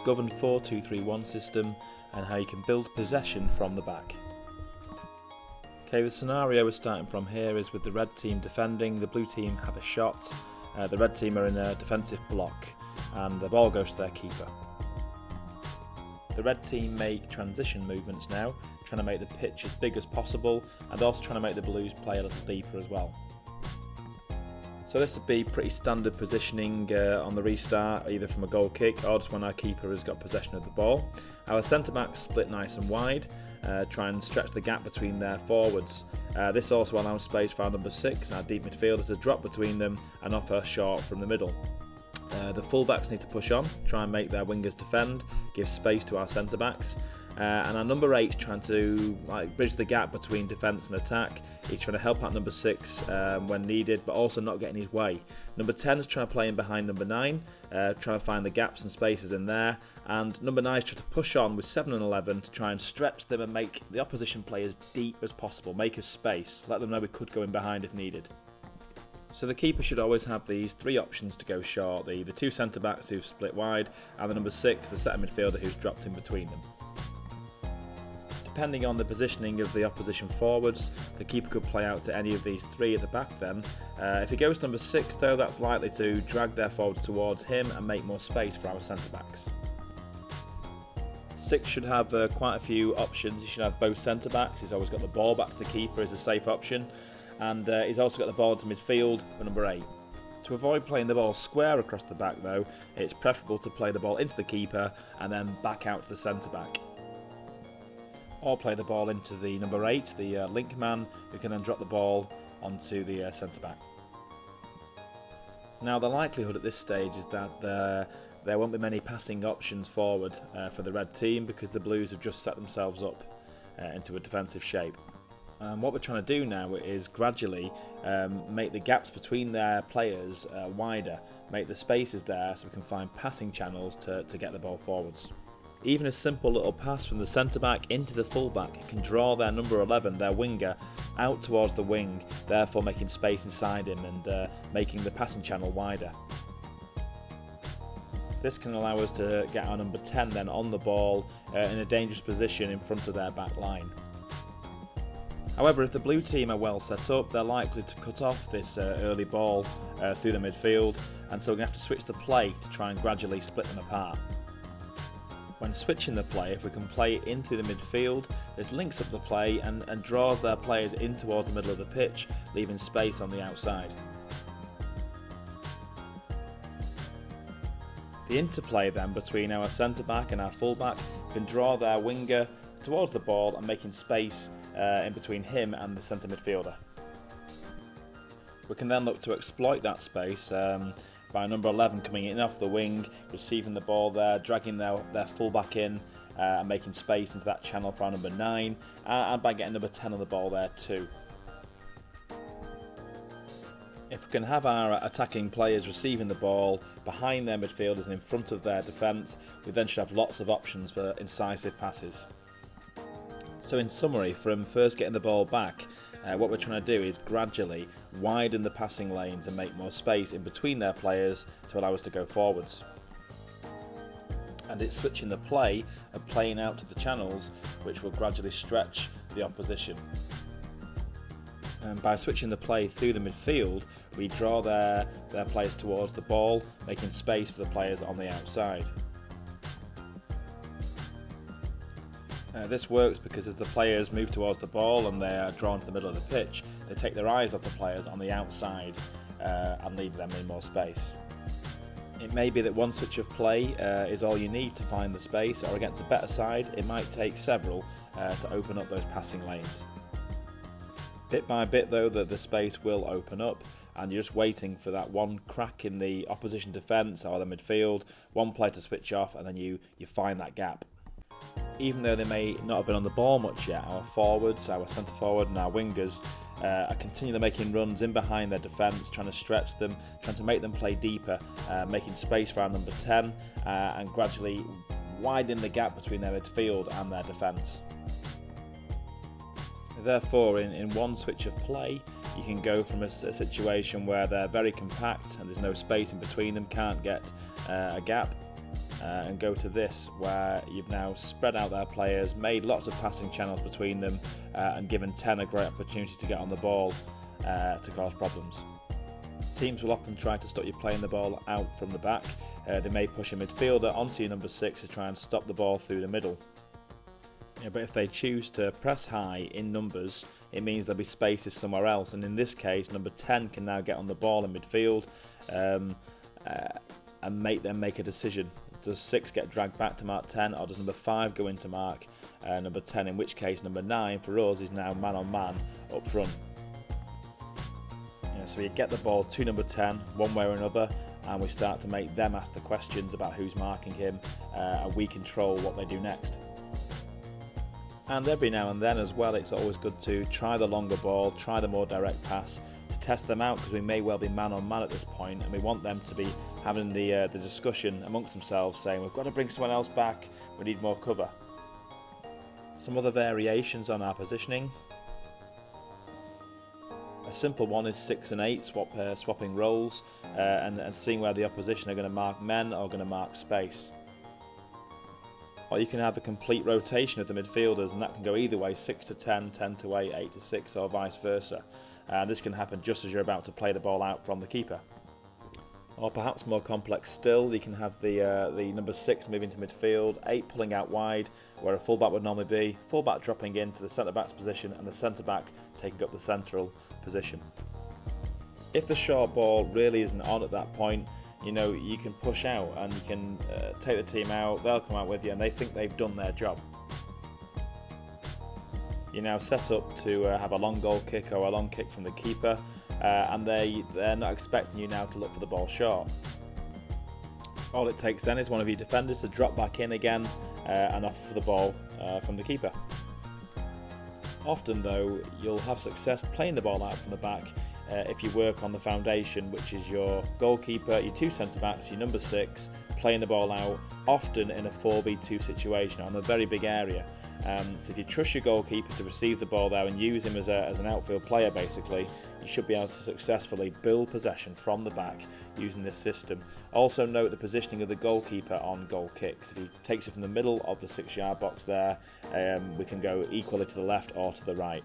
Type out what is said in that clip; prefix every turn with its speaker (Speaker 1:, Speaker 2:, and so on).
Speaker 1: governed 4-2-3-1 system and how you can build possession from the back. Okay, the scenario we're starting from here is with the red team defending, the blue team have a shot, the red team are in a defensive block and the ball goes to their keeper. The red team make transition movements now, trying to make the pitch as big as possible and also trying to make the blues play a little deeper as well. So this would be pretty standard positioning on the restart, either from a goal kick or just when our keeper has got possession of the ball. Our centre backs split nice and wide, try and stretch the gap between their forwards. This also allows space for our number 6, our deep midfielder, to drop between them and offer short from the middle. The full-backs need to push on, try and make their wingers defend, give space to our centre-backs. And our number 8's trying to bridge the gap between defence and attack. He's trying to help out number 6 when needed, but also not get in his way. Number 10 is trying to play in behind number 9, trying to find the gaps and spaces in there. And number 9 is trying to push on with 7 and 11 to try and stretch them and make the opposition play as deep as possible, make us space, let them know we could go in behind if needed. So the keeper should always have these 3 options to go short, the 2 centre-backs who've split wide, and the number 6, the centre midfielder who's dropped in between them. Depending on the positioning of the opposition forwards, the keeper could play out to any of these 3 at the back then. If he goes to number 6 though, that's likely to drag their forwards towards him and make more space for our centre-backs. 6 should have quite a few options. He should have both centre-backs, he's always got the ball back to the keeper as a safe option, and he's also got the ball to midfield for number 8. To avoid playing the ball square across the back though, it's preferable to play the ball into the keeper and then back out to the centre-back. Or play the ball into the number 8, the link man, who can then drop the ball onto the centre-back. Now the likelihood at this stage is that there won't be many passing options forward for the red team because the blues have just set themselves up into a defensive shape. What we're trying to do now is gradually make the gaps between their players wider, make the spaces there so we can find passing channels to get the ball forwards. Even a simple little pass from the centre-back into the full-back can draw their number 11, their winger, out towards the wing, therefore making space inside him and making the passing channel wider. This can allow us to get our number 10 then on the ball in a dangerous position in front of their back line. However, if the blue team are well set up, they're likely to cut off this early ball through the midfield, and so we're going to have to switch the play to try and gradually split them apart. When switching the play, if we can play in through the midfield, this links up the play and draws their players in towards the middle of the pitch, leaving space on the outside. The interplay then between our centre-back and our full-back can draw their winger towards the ball and making space in between him and the centre midfielder. We can then look to exploit that space by number 11 coming in off the wing, receiving the ball there, dragging their full-back in and making space into that channel for our number 9, and by getting number 10 on the ball there too. If we can have our attacking players receiving the ball behind their midfielders and in front of their defence, we then should have lots of options for incisive passes. So in summary, from first getting the ball back, what we're trying to do is gradually widen the passing lanes and make more space in between their players to allow us to go forwards. And it's switching the play and playing out to the channels which will gradually stretch the opposition. And by switching the play through the midfield, we draw their players towards the ball, making space for the players on the outside. This works because as the players move towards the ball and they are drawn to the middle of the pitch, they take their eyes off the players on the outside and leave them in more space. It may be that one switch of play is all you need to find the space, or against a better side it might take several to open up those passing lanes. Bit by bit though, the space will open up and you're just waiting for that one crack in the opposition defence or the midfield, one player to switch off, and then you find that gap. Even though they may not have been on the ball much yet, our forwards, our centre forward and our wingers are continually making runs in behind their defence, trying to stretch them, trying to make them play deeper, making space for our number 10 and gradually widening the gap between their midfield and their defence. Therefore, in one switch of play, you can go from a situation where they're very compact and there's no space in between them, can't get a gap, and go to this, where you've now spread out their players, made lots of passing channels between them, and given 10 a great opportunity to get on the ball to cause problems. Teams will often try to stop you playing the ball out from the back. They may push a midfielder onto your number 6 to try and stop the ball through the middle. But if they choose to press high in numbers, it means there'll be spaces somewhere else, and in this case number 10 can now get on the ball in midfield and make them make a decision. Does 6 get dragged back to mark 10, or does number 5 go into mark number 10, in which case number 9 for us is now man on man up front. So you get the ball to number 10 one way or another, and we start to make them ask the questions about who's marking him, and we control what they do next. And every now and then as well, it's always good to try the longer ball, try the more direct pass, to test them out, because we may well be man on man at this point, and we want them to be having the discussion amongst themselves, saying we've got to bring someone else back, we need more cover. Some other variations on our positioning. A simple one is 6 and 8, swapping roles and seeing where the opposition are going to mark men or going to mark space. Or you can have a complete rotation of the midfielders, and that can go either way, 6 to 10, 10 to 8, 8 to 6, or vice versa. This can happen just as you're about to play the ball out from the keeper. Or perhaps more complex still, you can have the number 6 moving to midfield, 8 pulling out wide, where a fullback would normally be, fullback dropping into the centre-back's position, and the centre-back taking up the central position. If the short ball really isn't on at that point, you can push out and you can take the team out, they'll come out with you, and they think they've done their job. You're now set up to have a long goal kick or a long kick from the keeper, and they're not expecting you now to look for the ball short. All it takes then is one of your defenders to drop back in again and offer the ball from the keeper. Often though, you'll have success playing the ball out from the back if you work on the foundation, which is your goalkeeper, your 2 centre-backs, your number 6, playing the ball out, often in a 4-v-2 situation on a very big area. So if you trust your goalkeeper to receive the ball there and use him as an outfield player basically, you should be able to successfully build possession from the back using this system. Also note the positioning of the goalkeeper on goal kicks. If he takes it from the middle of the 6-yard box there, we can go equally to the left or to the right.